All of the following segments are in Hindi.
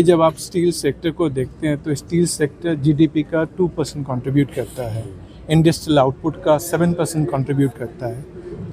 जब आप स्टील सेक्टर को देखते हैं तो स्टील सेक्टर जीडीपी का 2% कंट्रीब्यूट करता है, इंडस्ट्रियल आउटपुट का 7% कंट्रीब्यूट करता है।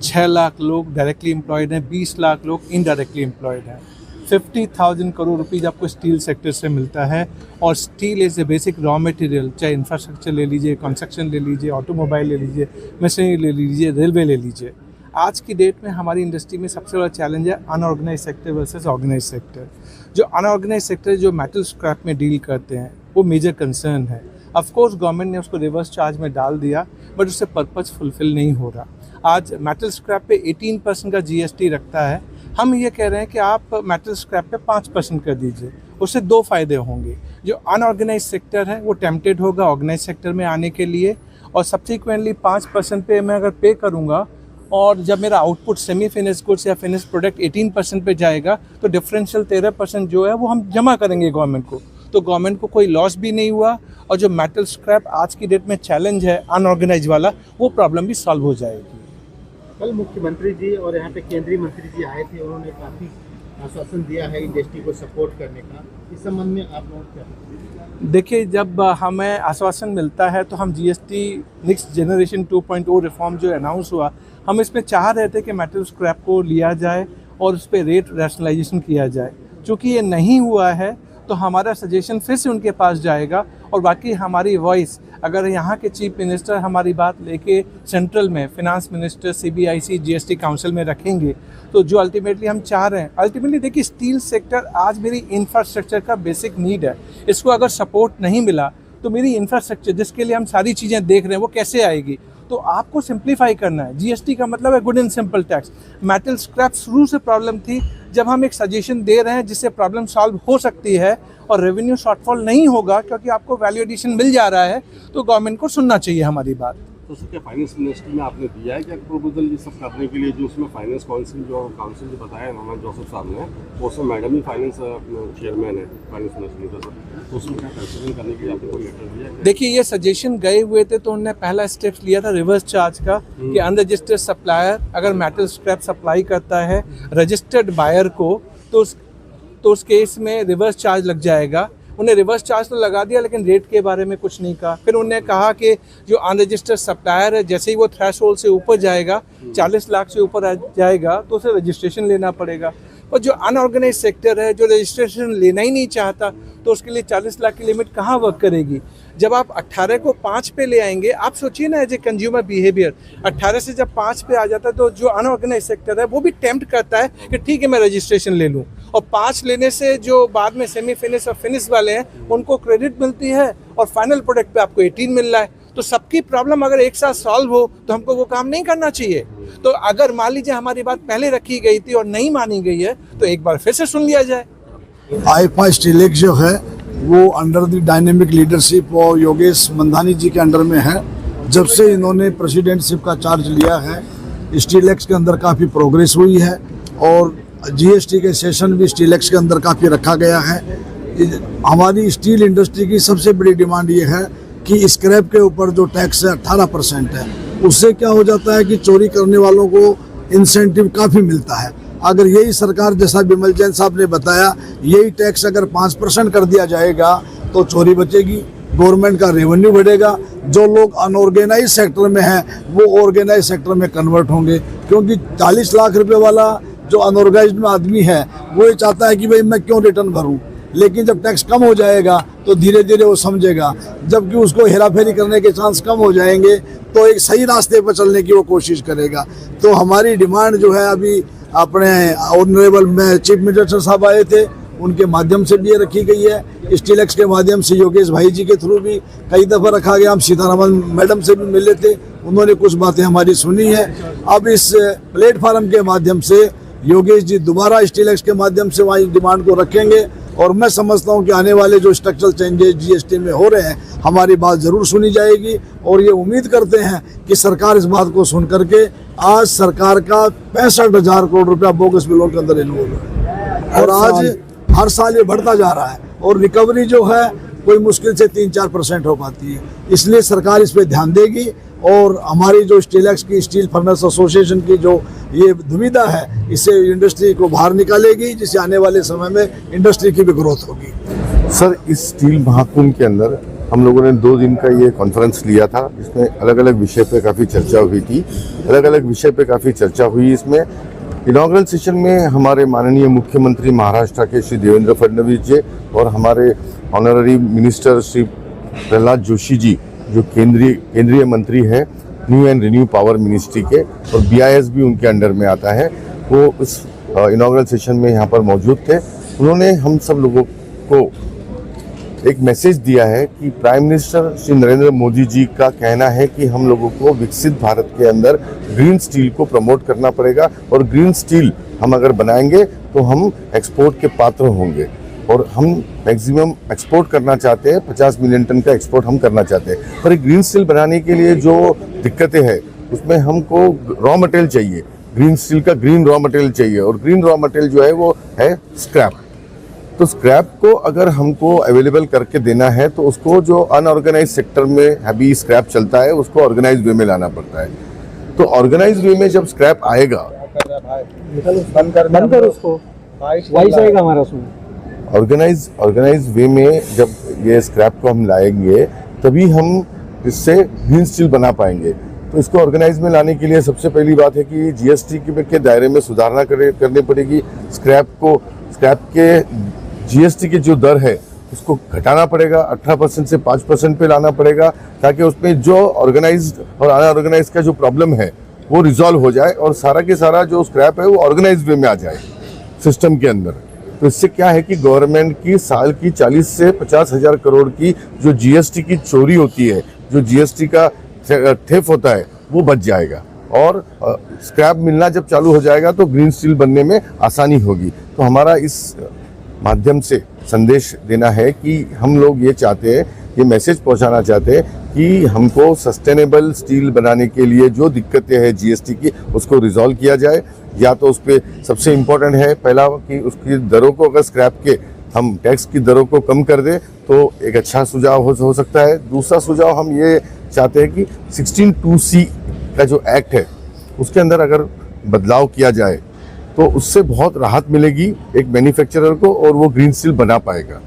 6 लाख लोग डायरेक्टली एम्प्लॉयड हैं, 20 लाख लोग इनडायरेक्टली एम्प्लॉयड हैं। 50,000 करोड़ रुपीज़ आपको स्टील सेक्टर से मिलता है। और steel is a basic raw material, चाहे इंफ्रास्ट्रक्चर ले लीजिए, कंस्ट्रक्शन ले लीजिए, ऑटोमोबाइल ले लीजिए, मशीनरी ले लीजिए, रेलवे ले लीजिए। आज की डेट में हमारी इंडस्ट्री में सबसे बड़ा चैलेंज है unorganised sector versus organised sector. जो अनऑर्गेनाइज सेक्टर जो मेटल स्क्रैप में डील करते हैं वो मेजर कंसर्न है। ऑफ कोर्स गवर्नमेंट ने उसको रिवर्स चार्ज में डाल दिया, बट उससे पर्पस फुलफिल नहीं हो रहा। आज मेटल स्क्रैप पे 18% का जीएसटी रखता है। हम ये कह रहे हैं कि आप मेटल स्क्रैप पे 5% कर दीजिए। उससे 2 फ़ायदे होंगे। जो अनऑर्गेनाइज सेक्टर है वो टेम्पटेड होगा ऑर्गेनाइज सेक्टर में आने के लिए, और सब्सिक्वेंटली 5% पे मैं अगर पे करूँगा और जब मेरा आउटपुट सेमी फिनिश गुड्स या फिनिश प्रोडक्ट 18% पे जाएगा तो डिफरेंशियल 13% जो है वो हम जमा करेंगे गवर्नमेंट को। तो गवर्नमेंट को कोई लॉस भी नहीं हुआ, और जो मेटल स्क्रैप आज की डेट में चैलेंज है अनऑर्गेनाइज वाला, वो प्रॉब्लम भी सॉल्व हो जाएगी। कल मुख्यमंत्री जी और यहाँ पे केंद्रीय मंत्री जी आए थे, उन्होंने काफ़ी आश्वासन दिया है इंडस्ट्री को सपोर्ट करने का। इस संबंध में आप लोग क्या? देखिए, जब हमें आश्वासन मिलता है तो हम जीएसटी नेक्स्ट जनरेशन 2.0 रिफॉर्म जो अनाउंस हुआ, हम इसमें चाह रहे थे कि मेटल स्क्रैप को लिया जाए और उस पर रेट रैशनलाइजेशन किया जाए। चूँकि ये नहीं हुआ है तो हमारा सजेशन फिर से उनके पास जाएगा, और बाकी हमारी वॉइस अगर यहाँ के चीफ मिनिस्टर हमारी बात लेके सेंट्रल में finance minister, CBIC, GST council में रखेंगे, तो जो अल्टीमेटली हम चाह रहे हैं, अल्टीमेटली देखिए स्टील सेक्टर आज मेरी इंफ्रास्ट्रक्चर का बेसिक नीड है। इसको अगर सपोर्ट नहीं मिला तो मेरी इंफ्रास्ट्रक्चर जिसके लिए हम सारी चीज़ें देख रहे हैं वो कैसे आएगी। तो आपको सिंप्लीफाई करना है। जीएसटी का मतलब है good and simple tax. Metal scrap शुरू से प्रॉब्लम थी, जब हम एक सजेशन दे रहे हैं जिससे प्रॉब्लम सॉल्व हो सकती है और रेवेन्यू शॉर्टफॉल नहीं होगा क्योंकि आपको वैल्यू एडिशन मिल जा रहा है, तो गवर्नमेंट को सुनना चाहिए हमारी बात। तो सर क्या फाइनेंस मिनिस्ट्री में आपने दिया है क्या प्रपोजल ये सब करने के लिए, जो उसमें फाइनेंस काउंसिल जो बताया नॉर्मन जोसेफ साहब ने, वो उसमें मैडम ही फाइनेंस चेयरमैन है फाइनेंस मिनिस्ट्री का, तो उसमें क्या कंसिडर करने के लिए आपने कोई लेटर दिया है? देखिए, ये सजेशन गए हुए थे तो उन्होंने पहला स्टेप लिया था रिवर्स चार्ज का, कि अनरजिस्टर्ड सप्लायर अगर मेटल स्क्रैप सप्लाई करता है रजिस्टर्ड बायर को तो उस केस में रिवर्स चार्ज लग जाएगा। उन्हें रिवर्स चार्ज तो लगा दिया, लेकिन रेट के बारे में कुछ नहीं कहा। फिर उन्होंने कहा कि जो अनरजिस्टर्ड सप्लायर है, जैसे ही वो थ्रेशोल्ड से ऊपर जाएगा, 40 लाख से ऊपर आ जाएगा, तो उसे रजिस्ट्रेशन लेना पड़ेगा। और जो अनऑर्गेनाइज सेक्टर है, जो रजिस्ट्रेशन लेना ही नहीं चाहता, तो उसके लिए 40 लाख की लिमिट कहाँ वर्क करेगी। जब आप 18 को 5 पे ले आएंगे, आप सोचिए ना एज ए कंज्यूमर बिहेवियर, 18 से जब 5 पे आ जाता है तो जो अनऑर्गेनाइज सेक्टर है वो भी टेम्प्ट करता है कि ठीक है मैं रजिस्ट्रेशन ले लूँ। और 5 लेने से जो बाद में सेमी फिनिश और फिनिश वाले हैं उनको क्रेडिट मिलती है, और फाइनल प्रोडक्ट पे आपको 18 मिल रहा है। तो सबकी प्रॉब्लम अगर एक साथ सॉल्व हो तो हमको वो काम नहीं करना चाहिए। तो अगर मान लीजिए हमारी बात पहले रखी गई थी और नहीं मानी गई है, तो एक बार फिर से सुन लिया जाए। आईफा स्टीलेक्स जो है वो अंडर द डायनेमिक लीडरशिप और योगेश मंधानी जी के अंडर में है। जब से इन्होंने प्रेसिडेंटशिप का चार्ज लिया है, स्टीलेक्स के अंदर काफ़ी प्रोग्रेस हुई है, और जीएसटी के सेशन भी स्टीलेक्स के अंदर काफ़ी रखा गया है। हमारी स्टील इंडस्ट्री की सबसे बड़ी डिमांड ये है कि स्क्रैप के ऊपर जो टैक्स है 18% है, उससे क्या हो जाता है कि चोरी करने वालों को इंसेंटिव काफ़ी मिलता है। अगर यही सरकार, जैसा विमल जैन साहब ने बताया, यही टैक्स अगर 5% कर दिया जाएगा तो चोरी बचेगी, गवर्नमेंट का रेवेन्यू बढ़ेगा। जो लोग अनऑर्गेनाइज सेक्टर में हैं वो ऑर्गेनाइज सेक्टर में कन्वर्ट होंगे, क्योंकि 40 लाख रुपए वाला जो अनऑर्गेनाइज्ड में आदमी है वो ये चाहता है कि भाई मैं क्यों रिटर्न भरूं। लेकिन जब टैक्स कम हो जाएगा तो धीरे धीरे वो समझेगा, जबकि उसको हेराफेरी करने के चांस कम हो जाएंगे तो एक सही रास्ते पर चलने की वो कोशिश करेगा। तो हमारी डिमांड जो है, अभी अपने ऑनरेबल में चीफ मिनिस्टर साहब आए थे, उनके माध्यम से भी ये रखी गई है। स्टीलेक्स के माध्यम से योगेश भाई जी के थ्रू भी कई दफ़ा रखा गया। हम सीतारमन मैडम से भी मिले थे, उन्होंने कुछ बातें हमारी सुनी है। अब इस प्लेटफार्म के माध्यम से योगेश जी दोबारा स्टीलेक्स के माध्यम से वहाँ डिमांड को रखेंगे, और मैं समझता हूँ कि आने वाले जो स्ट्रक्चरल चेंजेस जीएसटी में हो रहे हैं, हमारी बात ज़रूर सुनी जाएगी। और ये उम्मीद करते हैं कि सरकार इस बात को सुन करके, आज सरकार का 65,000 करोड़ रुपया बोगस बिलों के अंदर इन्वॉल्व है, और आज हर साल ये बढ़ता जा रहा है, और रिकवरी जो है कोई मुश्किल से 3-4% हो पाती है। इसलिए सरकार इस पर ध्यान देगी, और हमारी जो स्टीलेक्स की स्टील फर्नेस एसोसिएशन की जो ये दुविधा है, इससे इंडस्ट्री को बाहर निकालेगी, जिससे आने वाले समय में इंडस्ट्री की भी ग्रोथ होगी। सर, इस स्टील महाकुंभ के अंदर हम लोगों ने 2 दिन का ये कॉन्फ्रेंस लिया था। इसमें अलग अलग विषय पे काफ़ी चर्चा हुई थी। अलग अलग विषय पे काफ़ी चर्चा हुई। इसमें इनॉग्रल सेशन में हमारे माननीय मुख्यमंत्री महाराष्ट्र के श्री देवेंद्र फडणवीस जी और हमारे ऑनररी मिनिस्टर श्री प्रहलाद जोशी जी, जो केंद्रीय मंत्री है new and renew power ministry के, और BIS भी उनके अंडर में आता है, वो इस इनॉग्रल सेशन में यहाँ पर मौजूद थे। उन्होंने हम सब लोगों को एक मैसेज दिया है कि प्राइम मिनिस्टर श्री नरेंद्र मोदी जी का कहना है कि हम लोगों को विकसित भारत के अंदर ग्रीन स्टील को प्रमोट करना पड़ेगा, और ग्रीन स्टील हम अगर बनाएंगे तो हम एक्सपोर्ट के पात्र होंगे, और हम मैक्सिमम एक्सपोर्ट करना चाहते हैं। 50 मिलियन टन का एक्सपोर्ट हम करना चाहते हैं। पर ग्रीन स्टील बनाने के लिए जो दिक्कतें हैं उसमें हमको रॉ मटेरियल चाहिए, ग्रीन स्टील का ग्रीन रॉ मटेरियल चाहिए, और ग्रीन रॉ मटेरियल जो है वो है स्क्रैप। तो स्क्रैप को अगर हमको अवेलेबल करके देना है तो उसको जो अनऑर्गेनाइज सेक्टर में अभी स्क्रैप चलता है उसको ऑर्गेनाइज वे में लाना पड़ता है। तो ऑर्गेनाइज वे में जब स्क्रैप आएगा, बंद कर उसको, वॉइस आएगा हमारा उसमें। ऑर्गेनाइज वे में जब ये स्क्रैप को हम लाएंगे तभी हम इससे ग्रीन स्टील बना पाएंगे। तो इसको ऑर्गेनाइज में लाने के लिए सबसे पहली बात है कि GST के दायरे में सुधारना करनी पड़ेगी। स्क्रैप के GST की जो दर है उसको घटाना पड़ेगा, 18% से 5% पे लाना पड़ेगा, ताकि उसमें जो ऑर्गेनाइज्ड और अनऑर्गेनाइज्ड का जो प्रॉब्लम है वो रिजॉल्व हो जाए और सारा के सारा जो स्क्रैप है वो ऑर्गेनाइज्ड वे में आ जाए सिस्टम के अंदर। तो इससे क्या है कि गवर्नमेंट की साल की 40 से 50 हज़ार करोड़ की जो GST की चोरी होती है, जो GST का थेफ होता है, वो बच जाएगा, और स्क्रैप मिलना जब चालू हो जाएगा तो ग्रीन स्टील बनने में आसानी होगी। तो हमारा इस माध्यम से संदेश देना है कि हम लोग ये चाहते हैं, ये मैसेज पहुंचाना चाहते हैं कि हमको सस्टेनेबल स्टील बनाने के लिए जो दिक्कतें हैं GST की, उसको रिजॉल्व किया जाए। या तो उस पर सबसे इम्पोर्टेंट है पहला कि उसकी दरों को, अगर स्क्रैप के हम टैक्स की दरों को कम कर दें तो एक अच्छा सुझाव हो सकता है। दूसरा सुझाव हम ये चाहते हैं कि 16(2)(c) का जो एक्ट है उसके अंदर अगर बदलाव किया जाए तो उससे बहुत राहत मिलेगी एक मैन्युफैक्चरर को, और वो ग्रीन स्टील बना पाएगा।